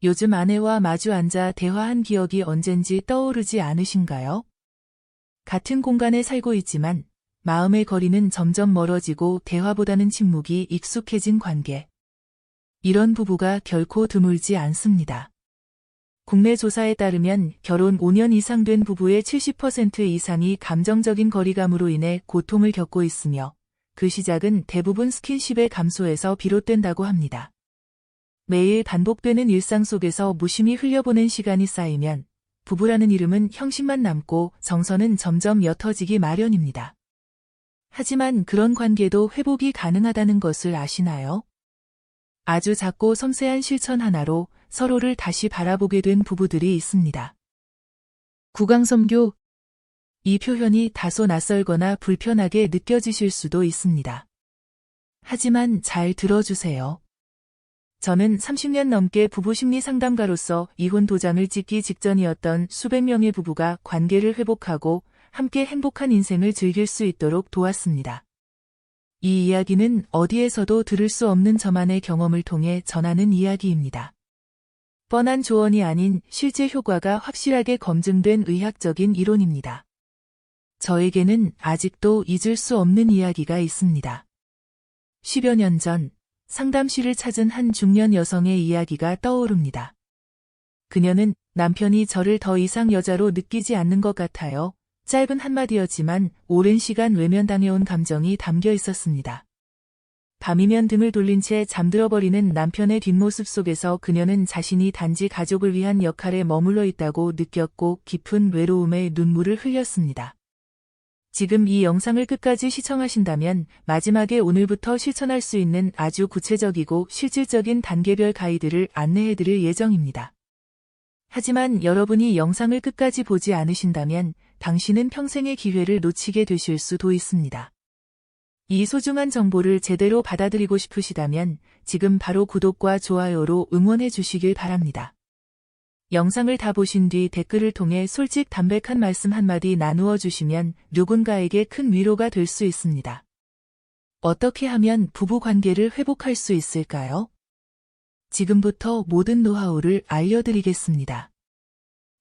요즘 아내와 마주 앉아 대화한 기억이 언젠지 떠오르지 않으신가요? 같은 공간에 살고 있지만 마음의 거리는 점점 멀어지고 대화보다는 침묵이 익숙해진 관계. 이런 부부가 결코 드물지 않습니다. 국내 조사에 따르면 결혼 5년 이상 된 부부의 70% 이상이 감정적인 거리감으로 인해 고통을 겪고 있으며 그 시작은 대부분 스킨십의 감소에서 비롯된다고 합니다. 매일 반복되는 일상 속에서 무심히 흘려보낸 시간이 쌓이면 부부라는 이름은 형식만 남고 정서는 점점 옅어지기 마련입니다. 하지만 그런 관계도 회복이 가능하다는 것을 아시나요? 아주 작고 섬세한 실천 하나로 서로를 다시 바라보게 된 부부들이 있습니다. 구강섬교. 이 표현이 다소 낯설거나 불편하게 느껴지실 수도 있습니다. 하지만 잘 들어주세요. 저는 30년 넘게 부부 심리 상담가로서 이혼 도장을 찍기 직전이었던 수백 명의 부부가 관계를 회복하고 함께 행복한 인생을 즐길 수 있도록 도왔습니다. 이 이야기는 어디에서도 들을 수 없는 저만의 경험을 통해 전하는 이야기입니다. 뻔한 조언이 아닌 실제 효과가 확실하게 검증된 의학적인 이론입니다. 저에게는 아직도 잊을 수 없는 이야기가 있습니다. 10여 년 전 상담실을 찾은 한 중년 여성의 이야기가 떠오릅니다. 그녀는 남편이 저를 더 이상 여자로 느끼지 않는 것 같아요. 짧은 한마디였지만 오랜 시간 외면당해온 감정이 담겨 있었습니다. 밤이면 등을 돌린 채 잠들어버리는 남편의 뒷모습 속에서 그녀는 자신이 단지 가족을 위한 역할에 머물러 있다고 느꼈고 깊은 외로움에 눈물을 흘렸습니다. 지금 이 영상을 끝까지 시청하신다면 마지막에 오늘부터 실천할 수 있는 아주 구체적이고 실질적인 단계별 가이드를 안내해드릴 예정입니다. 하지만 여러분이 영상을 끝까지 보지 않으신다면 당신은 평생의 기회를 놓치게 되실 수도 있습니다. 이 소중한 정보를 제대로 받아들이고 싶으시다면 지금 바로 구독과 좋아요로 응원해 주시길 바랍니다. 영상을 다 보신 뒤 댓글을 통해 솔직 담백한 말씀 한마디 나누어 주시면 누군가에게 큰 위로가 될 수 있습니다. 어떻게 하면 부부 관계를 회복할 수 있을까요? 지금부터 모든 노하우를 알려드리겠습니다.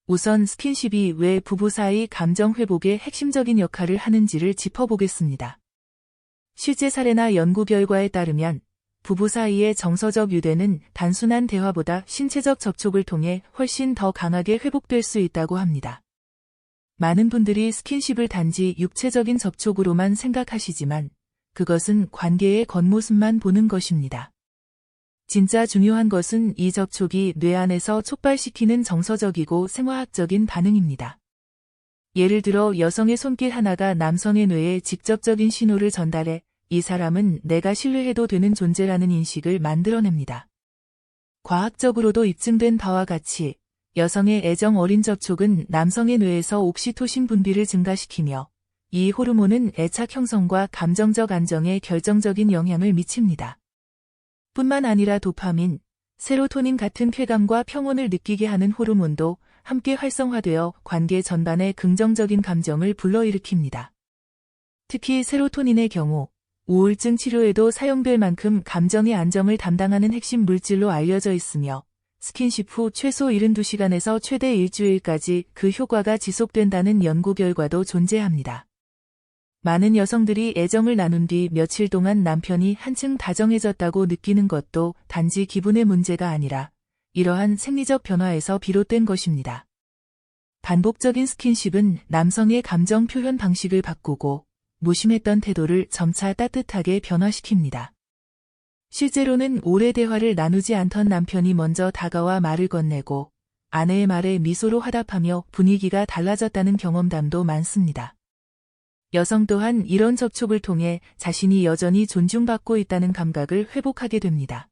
우선 스킨십이 왜 부부 사이 감정 회복에 핵심적인 역할을 하는지를 짚어보겠습니다. 실제 사례나 연구 결과에 따르면 부부 사이의 정서적 유대는 단순한 대화보다 신체적 접촉을 통해 훨씬 더 강하게 회복될 수 있다고 합니다. 많은 분들이 스킨십을 단지 육체적인 접촉으로만 생각하시지만 그것은 관계의 겉모습만 보는 것입니다. 진짜 중요한 것은 이 접촉이 뇌 안에서 촉발시키는 정서적이고 생화학적인 반응입니다. 예를 들어 여성의 손길 하나가 남성의 뇌에 직접적인 신호를 전달해 이 사람은 내가 신뢰해도 되는 존재라는 인식을 만들어냅니다. 과학적으로도 입증된 바와 같이 여성의 애정 어린 접촉은 남성의 뇌에서 옥시토신 분비를 증가시키며 이 호르몬은 애착 형성과 감정적 안정에 결정적인 영향을 미칩니다. 뿐만 아니라 도파민, 세로토닌 같은 쾌감과 평온을 느끼게 하는 호르몬도 함께 활성화되어 관계 전반에 긍정적인 감정을 불러일으킵니다. 특히 세로토닌의 경우 우울증 치료에도 사용될 만큼 감정의 안정을 담당하는 핵심 물질로 알려져 있으며 스킨십 후 최소 72시간에서 최대 일주일까지 그 효과가 지속된다는 연구 결과도 존재합니다. 많은 여성들이 애정을 나눈 뒤 며칠 동안 남편이 한층 다정해졌다고 느끼는 것도 단지 기분의 문제가 아니라 이러한 생리적 변화에서 비롯된 것입니다. 반복적인 스킨십은 남성의 감정 표현 방식을 바꾸고 무심했던 태도를 점차 따뜻하게 변화시킵니다. 실제로는 오래 대화를 나누지 않던 남편이 먼저 다가와 말을 건네고 아내의 말에 미소로 화답하며 분위기가 달라졌다는 경험담도 많습니다. 여성 또한 이런 접촉을 통해 자신이 여전히 존중받고 있다는 감각을 회복하게 됩니다.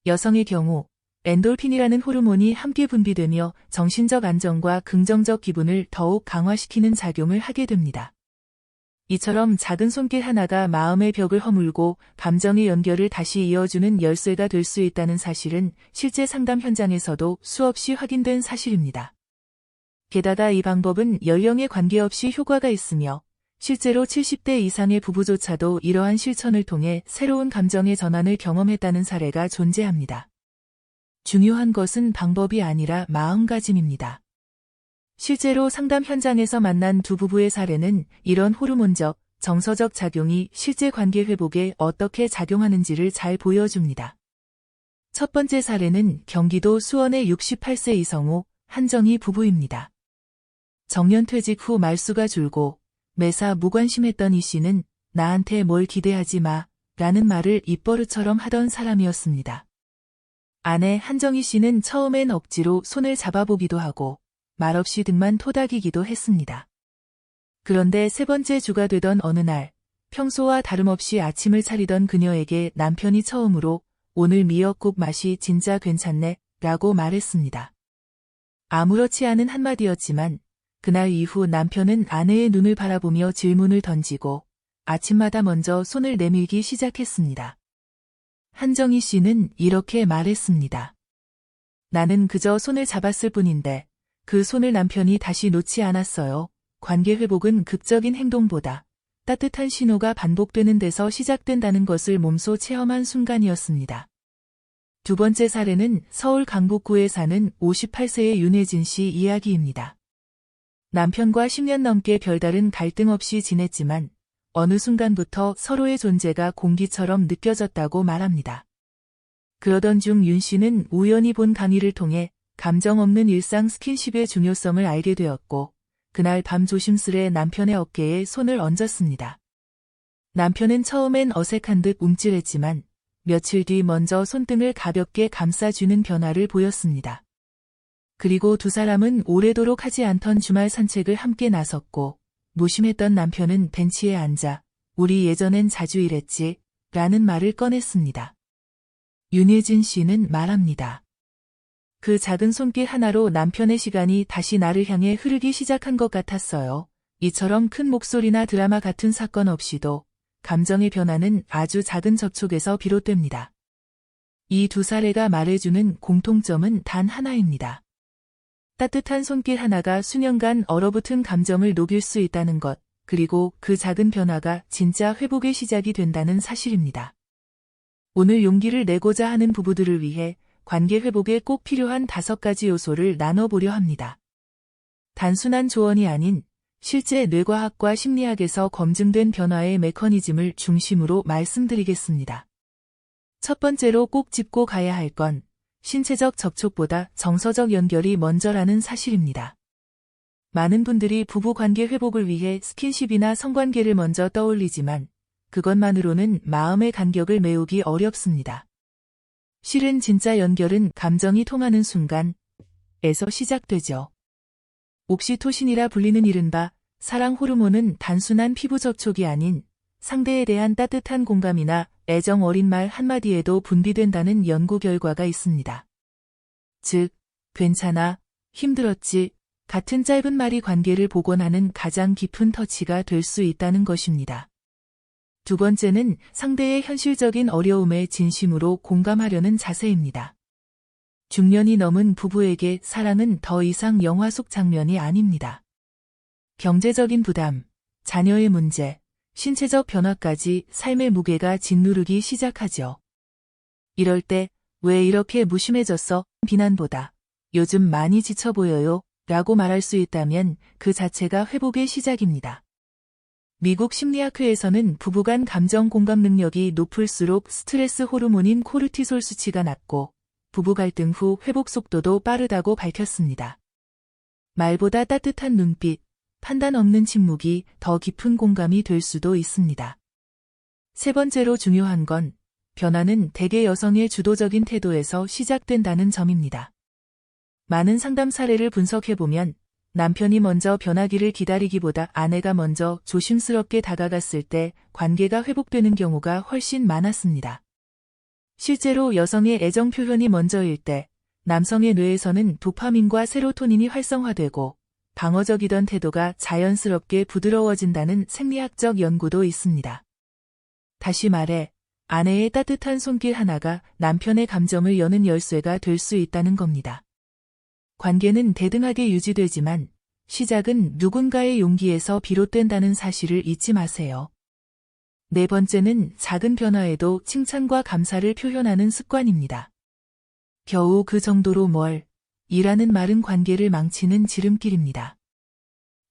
여성의 경우 엔돌핀이라는 호르몬이 함께 분비되며 정신적 안정과 긍정적 기분을 더욱 강화시키는 작용을 하게 됩니다. 이처럼 작은 손길 하나가 마음의 벽을 허물고 감정의 연결을 다시 이어주는 열쇠가 될 수 있다는 사실은 실제 상담 현장에서도 수없이 확인된 사실입니다. 게다가 이 방법은 연령에 관계없이 효과가 있으며 실제로 70대 이상의 부부조차도 이러한 실천을 통해 새로운 감정의 전환을 경험했다는 사례가 존재합니다. 중요한 것은 방법이 아니라 마음가짐입니다. 실제로 상담 현장에서 만난 두 부부의 사례는 이런 호르몬적, 정서적 작용이 실제 관계 회복에 어떻게 작용하는지를 잘 보여줍니다. 첫 번째 사례는 경기도 수원의 68세 이성우, 한정희 부부입니다. 정년 퇴직 후 말수가 줄고 매사 무관심했던 이 씨는 나한테 뭘 기대하지 마 라는 말을 입버릇처럼 하던 사람이었습니다. 아내 한정희 씨는 처음엔 억지로 손을 잡아보기도 하고 말없이 등만 토닥이기도 했습니다. 그런데 세 번째 주가 되던 어느 날 평소와 다름없이 아침을 차리던 그녀에게 남편이 처음으로 오늘 미역국 맛이 진짜 괜찮네 라고 말했습니다. 아무렇지 않은 한마디였지만 그날 이후 남편은 아내의 눈을 바라보며 질문을 던지고 아침마다 먼저 손을 내밀기 시작했습니다. 한정희 씨는 이렇게 말했습니다. 나는 그저 손을 잡았을 뿐인데 그 손을 남편이 다시 놓지 않았어요. 관계 회복은 극적인 행동보다 따뜻한 신호가 반복되는 데서 시작된다는 것을 몸소 체험한 순간이었습니다. 두 번째 사례는 서울 강북구에 사는 58세의 윤혜진 씨 이야기입니다. 남편과 10년 넘게 별다른 갈등 없이 지냈지만 어느 순간부터 서로의 존재가 공기처럼 느껴졌다고 말합니다. 그러던 중 윤 씨는 우연히 본 강의를 통해 감정 없는 일상 스킨십의 중요성을 알게 되었고 그날 밤 조심스레 남편의 어깨에 손을 얹었습니다. 남편은 처음엔 어색한 듯 움찔했지만 며칠 뒤 먼저 손등을 가볍게 감싸주는 변화를 보였습니다. 그리고 두 사람은 오래도록 하지 않던 주말 산책을 함께 나섰고 무심했던 남편은 벤치에 앉아 우리 예전엔 자주 이랬지 라는 말을 꺼냈습니다. 윤혜진 씨는 말합니다. 그 작은 손길 하나로 남편의 시간이 다시 나를 향해 흐르기 시작한 것 같았어요. 이처럼 큰 목소리나 드라마 같은 사건 없이도 감정의 변화는 아주 작은 접촉에서 비롯됩니다. 이 두 사례가 말해주는 공통점은 단 하나입니다. 따뜻한 손길 하나가 수년간 얼어붙은 감정을 녹일 수 있다는 것, 그리고 그 작은 변화가 진짜 회복의 시작이 된다는 사실입니다. 오늘 용기를 내고자 하는 부부들을 위해 관계 회복에 꼭 필요한 5가지 요소를 나눠보려 합니다. 단순한 조언이 아닌 실제 뇌과학과 심리학에서 검증된 변화의 메커니즘을 중심으로 말씀드리겠습니다. 첫 번째로 꼭 짚고 가야 할 건 신체적 접촉보다 정서적 연결이 먼저라는 사실입니다. 많은 분들이 부부 관계 회복을 위해 스킨십이나 성관계를 먼저 떠올리지만 그것만으로는 마음의 간격을 메우기 어렵습니다. 실은 진짜 연결은 감정이 통하는 순간에서 시작되죠. 옥시토신이라 불리는 이른바 사랑 호르몬은 단순한 피부 접촉이 아닌 상대에 대한 따뜻한 공감이나 애정 어린 말 한마디에도 분비된다는 연구 결과가 있습니다. 즉, 괜찮아, 힘들었지 같은 짧은 말이 관계를 복원하는 가장 깊은 터치가 될 수 있다는 것입니다. 두 번째는 상대의 현실적인 어려움에 진심으로 공감하려는 자세입니다. 중년이 넘은 부부에게 사랑은 더 이상 영화 속 장면이 아닙니다. 경제적인 부담, 자녀의 문제, 신체적 변화까지 삶의 무게가 짓누르기 시작하죠. 이럴 때 왜 이렇게 무심해졌어? 비난보다 요즘 많이 지쳐 보여요 라고 말할 수 있다면 그 자체가 회복의 시작입니다. 미국 심리학회에서는 부부간 감정 공감 능력이 높을수록 스트레스 호르몬인 코르티솔 수치가 낮고 부부 갈등 후 회복 속도도 빠르다고 밝혔습니다. 말보다 따뜻한 눈빛, 판단 없는 침묵이 더 깊은 공감이 될 수도 있습니다. 세 번째로 중요한 건 변화는 대개 여성의 주도적인 태도에서 시작된다는 점입니다. 많은 상담 사례를 분석해보면 남편이 먼저 변하기를 기다리기보다 아내가 먼저 조심스럽게 다가갔을 때 관계가 회복되는 경우가 훨씬 많았습니다. 실제로 여성의 애정 표현이 먼저일 때 남성의 뇌에서는 도파민과 세로토닌이 활성화되고 방어적이던 태도가 자연스럽게 부드러워진다는 생리학적 연구도 있습니다. 다시 말해 아내의 따뜻한 손길 하나가 남편의 감정을 여는 열쇠가 될 수 있다는 겁니다. 관계는 대등하게 유지되지만 시작은 누군가의 용기에서 비롯된다는 사실을 잊지 마세요. 네 번째는 작은 변화에도 칭찬과 감사를 표현하는 습관입니다. 겨우 그 정도로 이라는 말은 관계를 망치는 지름길입니다.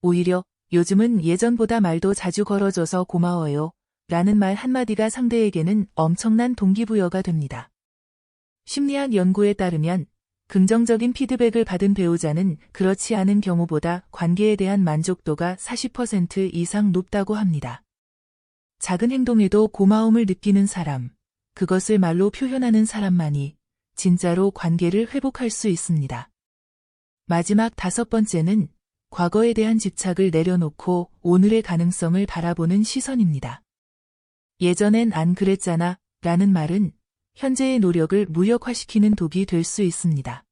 오히려 요즘은 예전보다 말도 자주 걸어줘서 고마워요 라는 말 한마디가 상대에게는 엄청난 동기부여가 됩니다. 심리학 연구에 따르면 긍정적인 피드백을 받은 배우자는 그렇지 않은 경우보다 관계에 대한 만족도가 40% 이상 높다고 합니다. 작은 행동에도 고마움을 느끼는 사람, 그것을 말로 표현하는 사람만이 진짜로 관계를 회복할 수 있습니다. 마지막 5번째는 과거에 대한 집착을 내려놓고 오늘의 가능성을 바라보는 시선입니다. 예전엔 안 그랬잖아 라는 말은 현재의 노력을 무력화시키는 독이 될 수 있습니다.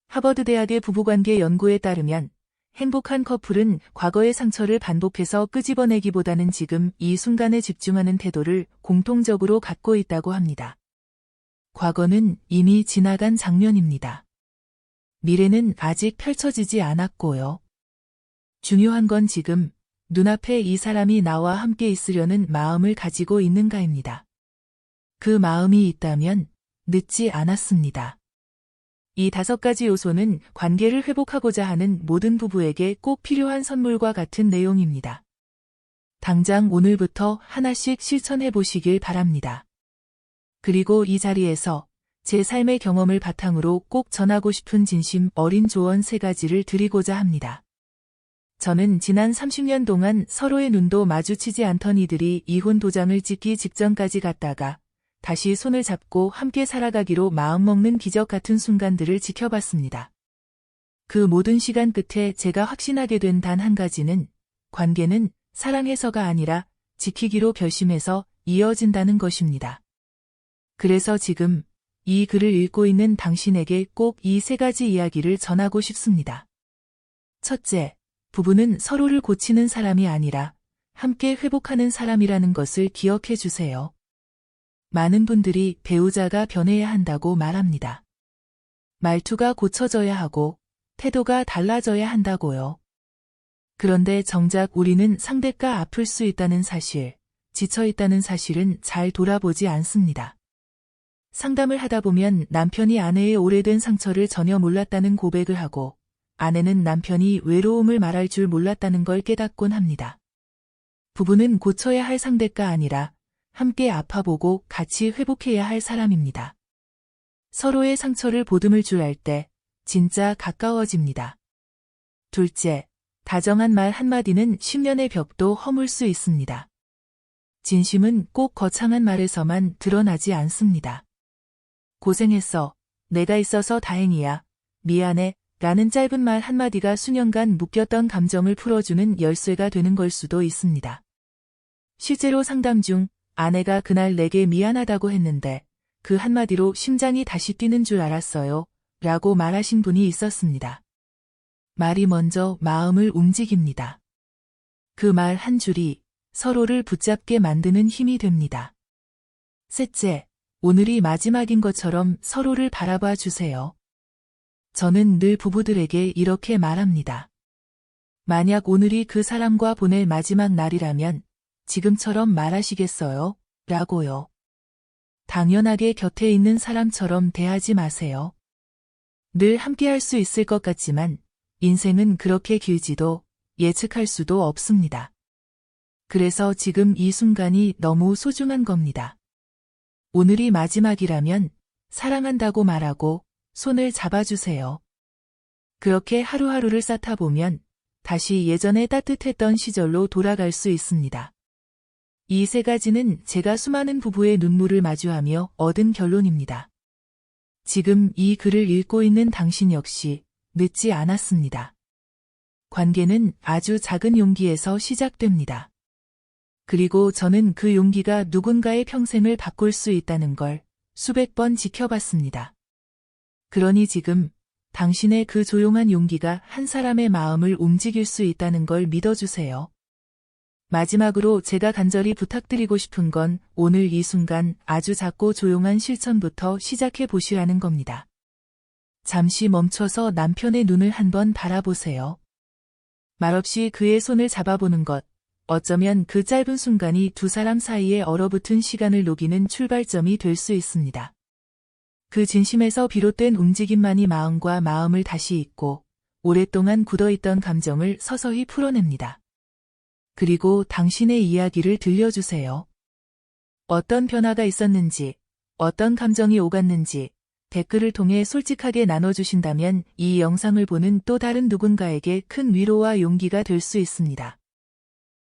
하버드 대학의 부부관계 연구에 따르면 행복한 커플은 과거의 상처를 반복해서 끄집어내기보다는 지금 이 순간에 집중하는 태도를 공통적으로 갖고 있다고 합니다. 과거는 이미 지나간 장면입니다. 미래는 아직 펼쳐지지 않았고요. 중요한 건 지금 눈앞에 이 사람이 나와 함께 있으려는 마음을 가지고 있는가입니다. 그 마음이 있다면 늦지 않았습니다. 이 5가지 요소는 관계를 회복하고자 하는 모든 부부에게 꼭 필요한 선물과 같은 내용입니다. 당장 오늘부터 하나씩 실천해 보시길 바랍니다. 그리고 이 자리에서 제 삶의 경험을 바탕으로 꼭 전하고 싶은 진심 어린 조언 3가지를 드리고자 합니다. 저는 지난 30년 동안 서로의 눈도 마주치지 않던 이들이 이혼 도장을 찍기 직전까지 갔다가 다시 손을 잡고 함께 살아가기로 마음먹는 기적 같은 순간들을 지켜봤습니다. 그 모든 시간 끝에 제가 확신하게 된 단 한 가지는 관계는 사랑해서가 아니라 지키기로 결심해서 이어진다는 것입니다. 그래서 지금 이 글을 읽고 있는 당신에게 꼭 이 3가지 이야기를 전하고 싶습니다. 첫째, 부부는 서로를 고치는 사람이 아니라 함께 회복하는 사람이라는 것을 기억해 주세요. 많은 분들이 배우자가 변해야 한다고 말합니다. 말투가 고쳐져야 하고 태도가 달라져야 한다고요. 그런데 정작 우리는 상대가 아플 수 있다는 사실, 지쳐 있다는 사실은 잘 돌아보지 않습니다. 상담을 하다 보면 남편이 아내의 오래된 상처를 전혀 몰랐다는 고백을 하고 아내는 남편이 외로움을 말할 줄 몰랐다는 걸 깨닫곤 합니다. 부부는 고쳐야 할 상대가 아니라 함께 아파보고 같이 회복해야 할 사람입니다. 서로의 상처를 보듬을 줄 알 때 진짜 가까워집니다. 둘째, 다정한 말 한마디는 10년의 벽도 허물 수 있습니다. 진심은 꼭 거창한 말에서만 드러나지 않습니다. 고생했어. 내가 있어서 다행이야. 미안해. 라는 짧은 말 한마디가 수년간 묶였던 감정을 풀어주는 열쇠가 되는 걸 수도 있습니다. 실제로 상담 중 아내가 그날 내게 미안하다고 했는데 그 한마디로 심장이 다시 뛰는 줄 알았어요. 라고 말하신 분이 있었습니다. 말이 먼저 마음을 움직입니다. 그 말 한 줄이 서로를 붙잡게 만드는 힘이 됩니다. 셋째, 오늘이 마지막인 것처럼 서로를 바라봐 주세요. 저는 늘 부부들에게 이렇게 말합니다. 만약 오늘이 그 사람과 보낼 마지막 날이라면 지금처럼 말하시겠어요? 라고요. 당연하게 곁에 있는 사람처럼 대하지 마세요. 늘 함께할 수 있을 것 같지만 인생은 그렇게 길지도 예측할 수도 없습니다. 그래서 지금 이 순간이 너무 소중한 겁니다. 오늘이 마지막이라면 사랑한다고 말하고 손을 잡아주세요. 그렇게 하루하루를 쌓다 보면 다시 예전에 따뜻했던 시절로 돌아갈 수 있습니다. 이 3가지는 제가 수많은 부부의 눈물을 마주하며 얻은 결론입니다. 지금 이 글을 읽고 있는 당신 역시 늦지 않았습니다. 관계는 아주 작은 용기에서 시작됩니다. 그리고 저는 그 용기가 누군가의 평생을 바꿀 수 있다는 걸 수백 번 지켜봤습니다. 그러니 지금 당신의 그 조용한 용기가 한 사람의 마음을 움직일 수 있다는 걸 믿어주세요. 마지막으로 제가 간절히 부탁드리고 싶은 건 오늘 이 순간 아주 작고 조용한 실천부터 시작해 보시라는 겁니다. 잠시 멈춰서 남편의 눈을 한번 바라보세요. 말없이 그의 손을 잡아보는 것, 어쩌면 그 짧은 순간이 두 사람 사이에 얼어붙은 시간을 녹이는 출발점이 될 수 있습니다. 그 진심에서 비롯된 움직임만이 마음과 마음을 다시 잇고 오랫동안 굳어있던 감정을 서서히 풀어냅니다. 그리고 당신의 이야기를 들려주세요. 어떤 변화가 있었는지, 어떤 감정이 오갔는지 댓글을 통해 솔직하게 나눠주신다면 이 영상을 보는 또 다른 누군가에게 큰 위로와 용기가 될 수 있습니다.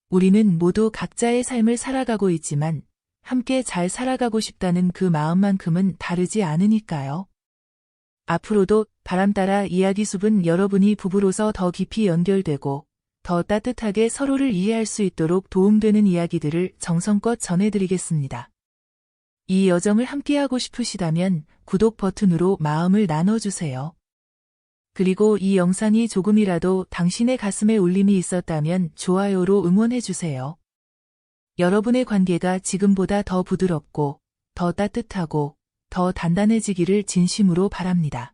우리는 모두 각자의 삶을 살아가고 있지만 함께 잘 살아가고 싶다는 그 마음만큼은 다르지 않으니까요. 앞으로도 바람따라 이야기숲은 여러분이 부부로서 더 깊이 연결되고 더 따뜻하게 서로를 이해할 수 있도록 도움되는 이야기들을 정성껏 전해드리겠습니다. 이 여정을 함께하고 싶으시다면 구독 버튼으로 마음을 나눠주세요. 그리고 이 영상이 조금이라도 당신의 가슴에 울림이 있었다면 좋아요로 응원해주세요. 여러분의 관계가 지금보다 더 부드럽고, 더 따뜻하고, 더 단단해지기를 진심으로 바랍니다.